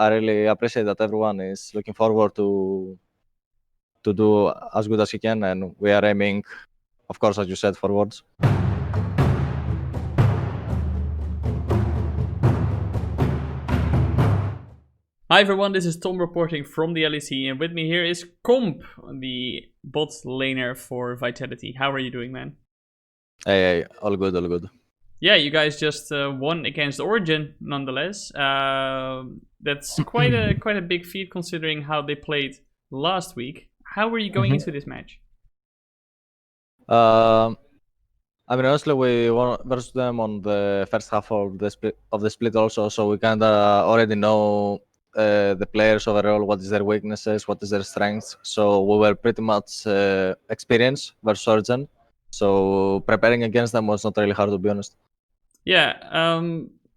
I really appreciate that everyone is looking forward to do as good as he can, and we are aiming, of course, as you said, forwards. Hi everyone, this is Tom reporting from the LEC, and with me here is Komp, the bot laner for Vitality. How are you doing, man? Hey, all good, all good. Yeah, you guys just won against Origen, nonetheless. That's quite a big feat considering how they played last week. How were you going into this match? I mean, honestly, we won versus them on the first half of the split also, so we kind of already know the players overall, what is their weaknesses, what is their strengths. So we were pretty much experienced versus Origen. So preparing against them was not really hard, to be honest. Yeah,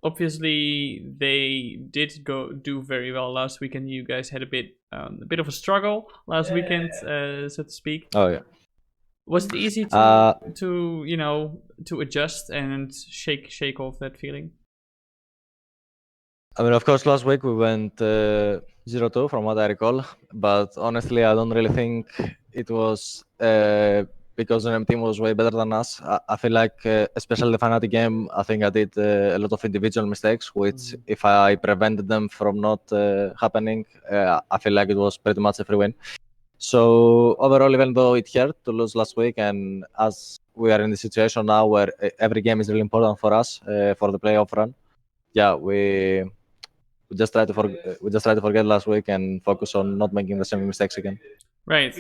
obviously they did do very well last weekend. You guys had a bit of a struggle last weekend, so to speak. Oh yeah. Was it easy to adjust and shake off that feeling? I mean, of course, last week we went 0-2 from what I recall, but honestly, I don't really think it was because the team was way better than us. I feel like, especially the Fnatic game, I think I did a lot of individual mistakes, which if I prevented them from not happening, I feel like it was pretty much a free win. So overall, even though it hurt to lose last week, and as we are in the situation now where every game is really important for us for the playoff run, yeah, we just try to forget last week and focus on not making the same mistakes again. Right.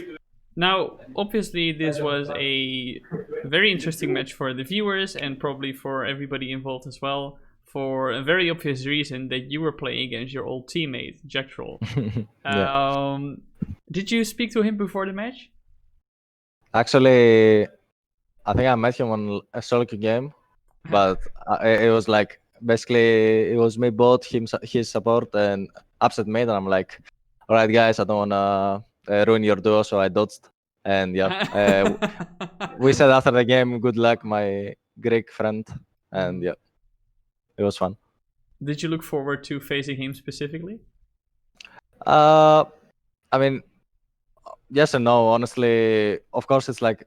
Now, obviously, this was a very interesting match for the viewers and probably for everybody involved as well, for a very obvious reason that you were playing against your old teammate, Jactroll. Yeah. Did you speak to him before the match? Actually, I think I met him on a solo queue game, but it was like basically it was me bot, his support, and upset mate, and I'm like, all right, guys, I don't wanna ruin your duo, so I dodged, and yeah, we said after the game, good luck, my Greek friend, and yeah, it was fun. Did you look forward to facing him specifically? I mean, yes and no. Honestly, of course, it's like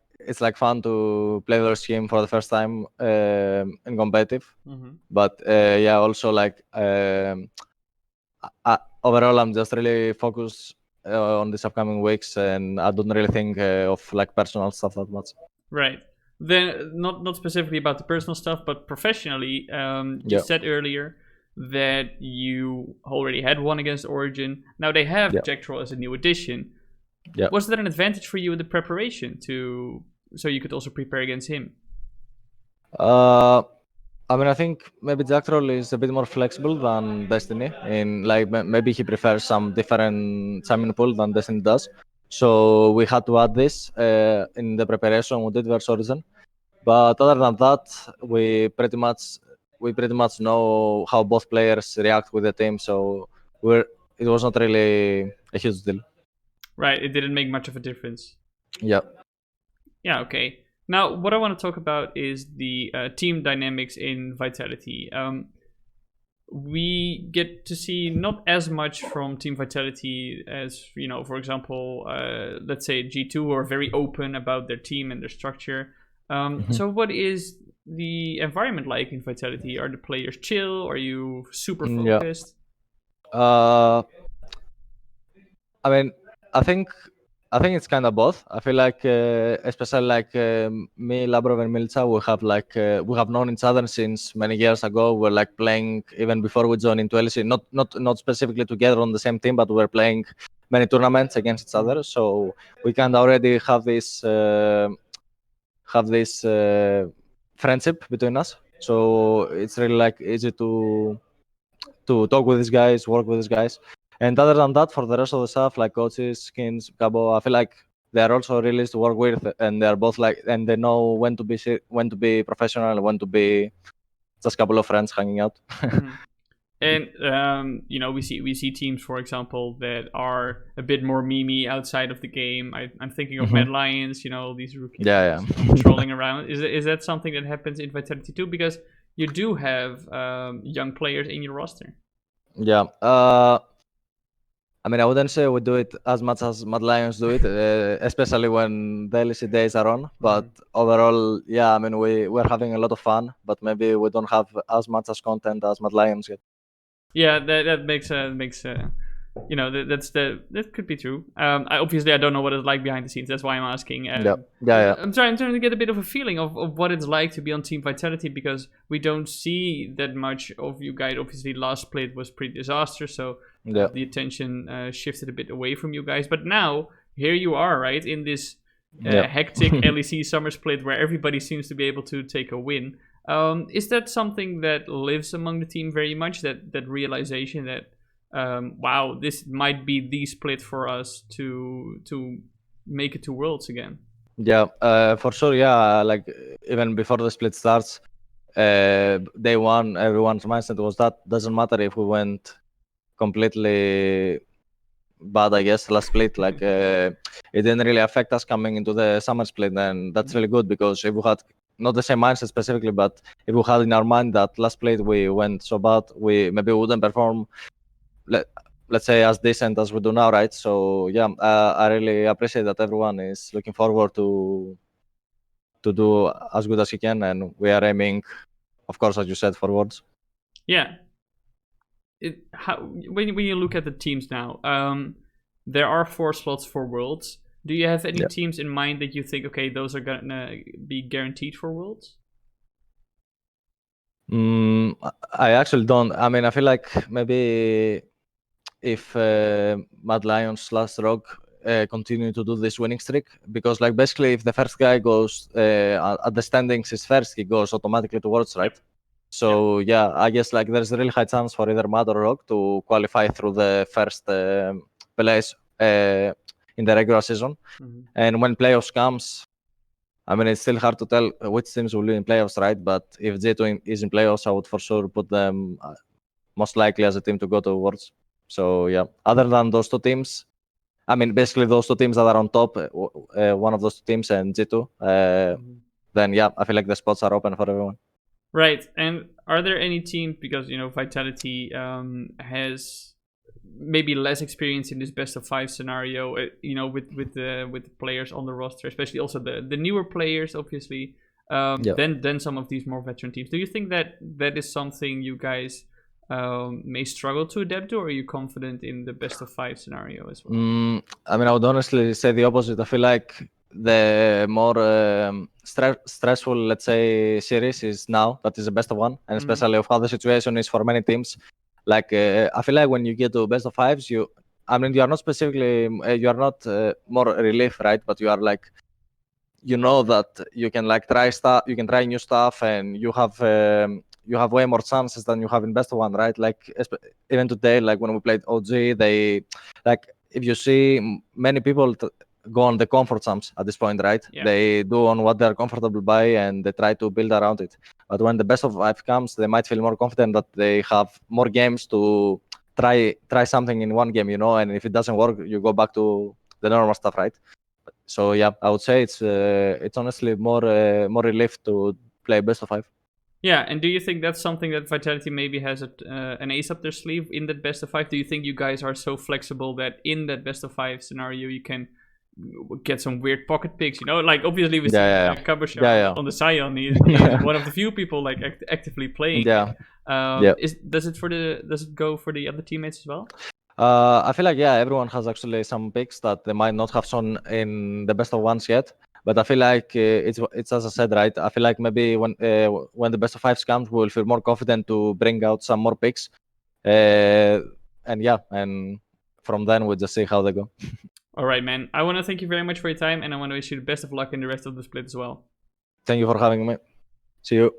fun to play versus him for the first time in competitive. But yeah, also like overall, I'm just really focused on these upcoming weeks, and I don't really think of like personal stuff that much. Right. Then, not specifically about the personal stuff, but professionally, you said earlier that you already had one against Origen. Now they have Jactroll as a new addition. Yeah. Was that an advantage for you in the preparation so you could also prepare against him? I mean, I think maybe Jactroll is a bit more flexible than Destiny. In like maybe he prefers some different summon pool than Destiny does. So we had to add this in the preparation we did versus Origen. But other than that, we pretty much know how both players react with the team. So it was not really a huge deal. Right. It didn't make much of a difference. Yeah. Yeah. Okay. Now, what I want to talk about is the team dynamics in Vitality. We get to see not as much from Team Vitality as, for example, let's say G2 are very open about their team and their structure. So what is the environment like in Vitality? Are the players chill? Are you super focused? Yeah. I mean, I think it's kind of both. I feel like, especially like me, Labrov, and Milcha, we have known each other since many years ago. We're like playing even before we joined into LEC. Not specifically together on the same team, but we're playing many tournaments against each other. So we can already have this friendship between us. So it's really like easy to talk with these guys, work with these guys. And other than that, for the rest of the stuff, like coaches, skins, Cabo, I feel like they are also really easy to work with, and they are both like, and they know when to be professional, and when to be just a couple of friends hanging out. And we see teams, for example, that are a bit more memey outside of the game. I'm thinking of Mad Lions, these rookies trolling around. Is that something that happens in Vitality too? Because you do have young players in your roster. Yeah. I mean, I wouldn't say we do it as much as Mad Lions do it, especially when the LEC days are on. But overall, yeah, I mean, we're having a lot of fun, but maybe we don't have as much as content as Mad Lions yet. Yeah, that makes that could be true. I don't know what it's like behind the scenes. That's why I'm asking. Yeah. I'm trying to get a bit of a feeling of what it's like to be on Team Vitality, because we don't see that much of you guys. Obviously, last split was pretty disastrous, so the attention shifted a bit away from you guys. But now here you are, right, in this hectic LEC Summer Split where everybody seems to be able to take a win. Is that something that lives among the team very much? That realization that wow, this might be the split for us to make it to Worlds again. Yeah, for sure. Yeah, like even before the split starts, day one, everyone's mindset was that doesn't matter if we went completely bad, I guess, last split. Like it didn't really affect us coming into the summer split, and that's really good, because if we had not the same mindset specifically, but if we had in our mind that last split we went so bad, we maybe wouldn't perform, let's say, as decent as we do now, right? So yeah, I really appreciate that everyone is looking forward to do as good as he can, and we are aiming, of course, as you said, forwards. Yeah. When you look at the teams now, there are 4 slots for Worlds. Do you have any teams in mind that you think, okay, those are gonna be guaranteed for Worlds? I actually don't. I mean, I feel like maybe if Mad Lions / Rogue continue to do this winning streak, because like basically if the first guy goes at the standings is first, he goes automatically to Worlds, right? So yeah, I guess like there's a really high chance for either Mad or Rogue to qualify through the first place in the regular season. And when playoffs comes, I mean, it's still hard to tell which teams will be in playoffs, right? But if J2 is in playoffs, I would for sure put them most likely as a team to go to Worlds. So yeah, other than those 2 teams, I mean, basically those 2 teams that are on top, one of those 2 teams and G2, then yeah, I feel like the spots are open for everyone. Right. And are there any teams, because Vitality has maybe less experience in this best of 5 scenario, with the players on the roster, especially also the newer players, obviously, than some of these more veteran teams. Do you think that is something you guys may struggle to adapt to, or are you confident in the best of 5 scenario as well? I mean, I would honestly say the opposite. I feel like the more stressful, let's say, series is now that is the best of 1, and especially of how the situation is for many teams. Like I feel like when you get to best of 5s, you are not specifically, you are not more relief, right? But you are like, that you can like try stuff, you can try new stuff, and you have way more chances than you have in best of 1, right? Like even today, like when we played OG, they like, if you see many people go on the comfort jumps at this point, right? Yeah. They do on what they're comfortable by, and they try to build around it. But when the best of 5 comes, they might feel more confident that they have more games to try something in one game, and if it doesn't work, you go back to the normal stuff, right? So yeah, I would say it's honestly more relief to play best of 5. Yeah, and do you think that's something that Vitality maybe has an ace up their sleeve in that best of 5? Do you think you guys are so flexible that in that best of 5 scenario you can get some weird pocket picks? Like obviously we see Kabasha on the Sion. He's one of the few people like actively playing. Does it go for the other teammates as well? I feel like everyone has actually some picks that they might not have shown in the best of 1s yet. But I feel like it's as I said, right? I feel like maybe when the best of 5s comes, we'll feel more confident to bring out some more picks. And from then we'll just see how they go. All right, man. I want to thank you very much for your time, and I want to wish you the best of luck in the rest of the split as well. Thank you for having me. See you.